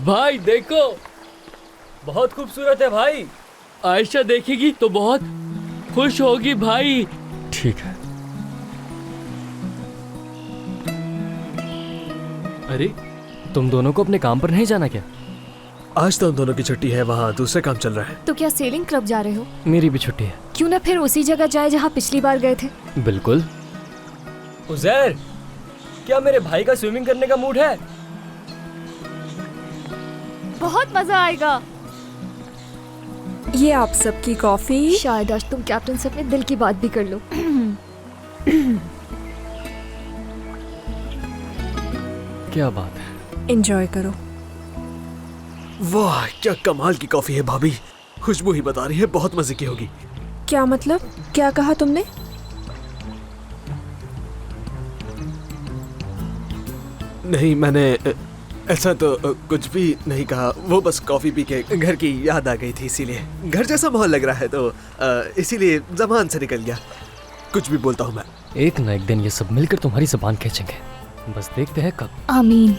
भाई देखो, बहुत खूबसूरत है भाई। आयशा देखेगी तो बहुत खुश होगी भाई। ठीक है। अरे तुम दोनों को अपने काम पर नहीं जाना क्या? आज तो हम दोनों की छुट्टी है, वहाँ दूसरा काम चल रहा है। तो क्या सेलिंग क्लब जा रहे हो? मेरी भी छुट्टी है। क्यों ना फिर उसी जगह जाए जहाँ पिछली बार गए थे। बिल्कुल। उज़ैर, क्या मेरे भाई का स्विमिंग करने का मूड है? बहुत मजा आएगा। ये आप सबकी कॉफी। शायद आज तुम कैप्टन से अपने दिल की बात भी कर लो। क्या बात है। एंजॉय करो। वाह, क्या कमाल की कॉफी है भाभी। खुशबू ही बता रही है, बहुत मजे की होगी। क्या मतलब? क्या कहा तुमने? नहीं, मैंने ऐसा तो कुछ भी नहीं कहा। वो बस कॉफी पी के घर की याद आ गई थी, इसीलिए। घर जैसा माहौल लग रहा है तो इसीलिए ज़बान से निकल गया। कुछ भी बोलता हूँ मैं। एक न एक दिन ये सब मिलकर तुम्हारी ज़बान खींचेंगे। बस देखते हैं कब। आमीन।